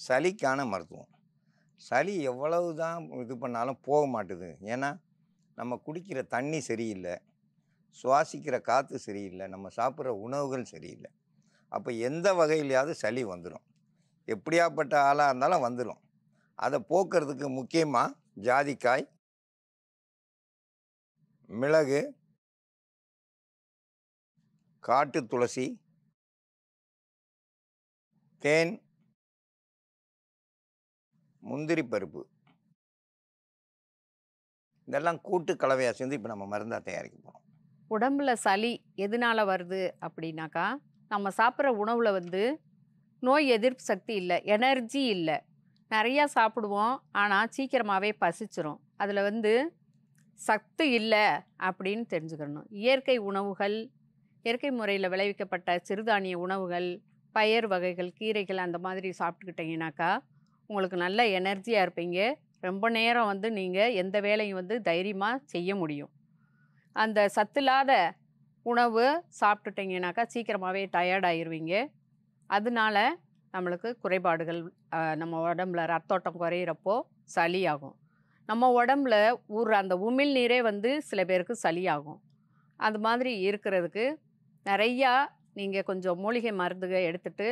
சளிக்கான மருத்துவம். சளி எவ்வளவு தான் இது பண்ணாலும் போக மாட்டுது. ஏன்னா, நம்ம குடிக்கிற தண்ணி சரியில்ல, சுவாசிக்கிற காற்று சரியில்ல, நம்ம சாப்பிட்ற உணவுகள் சரியில்ல. அப்போ எந்த வகையிலயாவது சளி வந்துரும். எப்படியாப்பட்ட ஆளா இருந்தாலும் வந்துரும். அத போக்குறதுக்கு முக்கியமா ஜாதிக்காய், மிளகு, காட்டு துளசி, தேன், முந்திரி பருப்பு இதெல்லாம் கூட்டு கலவையா சேர்ந்து இப்ப நம்ம மருந்தா தயாரிக்க போறோம். உடம்புல சளி எதனால வருது அப்படின்னாக்கா, நம்ம சாப்பிட்ற உணவுல வந்து நோய் எதிர்ப்பு சக்தி இல்ல, எனர்ஜி இல்ல. நெறையா சாப்பிடுவோம். ஆனா, சீக்கிரமாவே பசிச்சுரும். அதுல வந்து சத்து இல்ல அப்படின்னு தெரிஞ்சுக்கணும். இயற்கை உணவுகள், இயற்கை முறையில விளைவிக்கப்பட்ட சிறுதானிய உணவுகள், பயறு வகைகள், கீரைகள் அந்த மாதிரி சாப்பிட்டுக்கிட்டீங்கனாக்கா, உங்களுக்கு நல்ல எனர்ஜியா இருப்பீங்க. ரொம்ப நேரம் வந்து நீங்க எந்த வேலையும் வந்து தைரியமா செய்ய முடியும். அந்த சத்தில்லாத உணவு சாப்பிட்டுட்டீங்கனாக்கா, சீக்கிரமாவே டயர்ட் ஆயிருவீங்க. அதனால நம்மளுக்கு குறைபாடுகள் நம்ம உடம்புல ரத்தோட்டம் குறையிறப்போ சளி ஆகும். நம்ம உடம்புல ஊர்ற அந்த உமிழ் நீரே வந்து சில பேருக்கு சளி ஆகும். அது மாதிரி இருக்கிறதுக்கு நெறையா நீங்க கொஞ்சம் மூலிகை மருந்துக எடுத்துட்டு,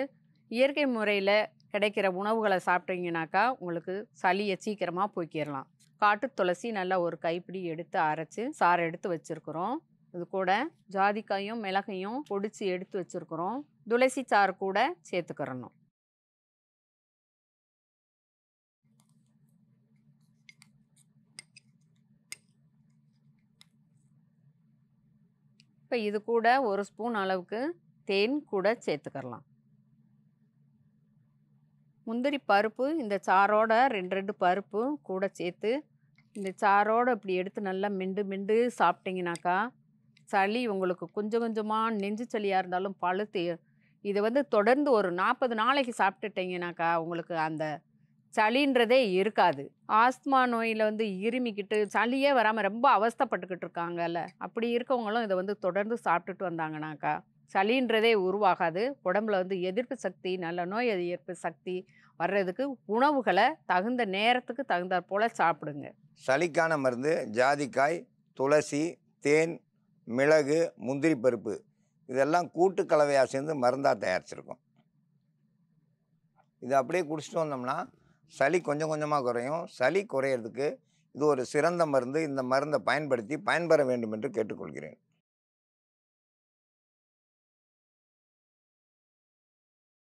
இயற்கை முறையில கிடைக்கிற உணவுகள சாப்பிட்டீங்கனாக்கா, உங்களுக்கு சளிய சீக்கிரமா போக்கிரலாம். காட்டு துளசி நல்லா ஒரு கைப்பிடி எடுத்து அரைச்சு, சாறு எடுத்து வச்சிருக்கிறோம். இது கூட ஜாதிக்காயும், மிளகையும் பொடிச்சு எடுத்து வச்சிருக்கிறோம். துளசி சாறு கூட சேர்த்துக்கிறணும். இப்ப இது கூட 1 ஸ்பூன் அளவுக்கு தேன் கூட சேர்த்துக்கிறலாம். முந்திரி பருப்பு இந்த சாரோட 2, 2 பருப்பும் கூட சேர்த்து, இந்த சாரோட இப்படி எடுத்து நல்லா மெண்டு மெண்டு சாப்பிட்டீங்கனாக்கா, சளி உங்களுக்கு கொஞ்சம் கொஞ்சமா நெஞ்சு சளியா இருந்தாலும் பழுத்து இத வந்து தொடர்ந்து ஒரு 40 நாளைக்கு சாப்பிட்டுட்டீங்கனாக்கா, உங்களுக்கு அந்த சளின்றதே இருக்காது. ஆஸ்துமா நோயில வந்து இருமிக்கிட்டு, சளியே வராம ரொம்ப அவஸ்தைப்பட்டுக்கிட்டு இருக்காங்கல்ல, அப்படி இருக்கவங்களும் இத வந்து தொடர்ந்து சாப்பிட்டுட்டு வந்தாங்கனாக்கா, சளின்றதே உருவாகாது. உடம்புல வந்து எதிர்ப்பு சக்தி, நல்ல நோய் எதிர்ப்பு சக்தி வர்றதுக்கு உணவுகள தகுந்த நேரத்துக்கு தகுந்தாற் போல சாப்பிடுங்க. சளிக்கான மருந்து ஜாதிக்காய், துளசி, தேன், மிளகு, முந்திரி பருப்பு இதெல்லாம் கூட்டு கலவையா சேர்ந்து மருந்தா தயாரிச்சிருக்கோம். இத அப்படியே குடிச்சிட்டு வந்தோம்னா, சளி கொஞ்சம் கொஞ்சமா குறையும். சளி குறையறதுக்கு இது ஒரு சிறந்த மருந்து. இந்த மருந்த பயன்படுத்தி பயன்பெற வேண்டும் என்று கேட்டுக்கொள்கிறேன்.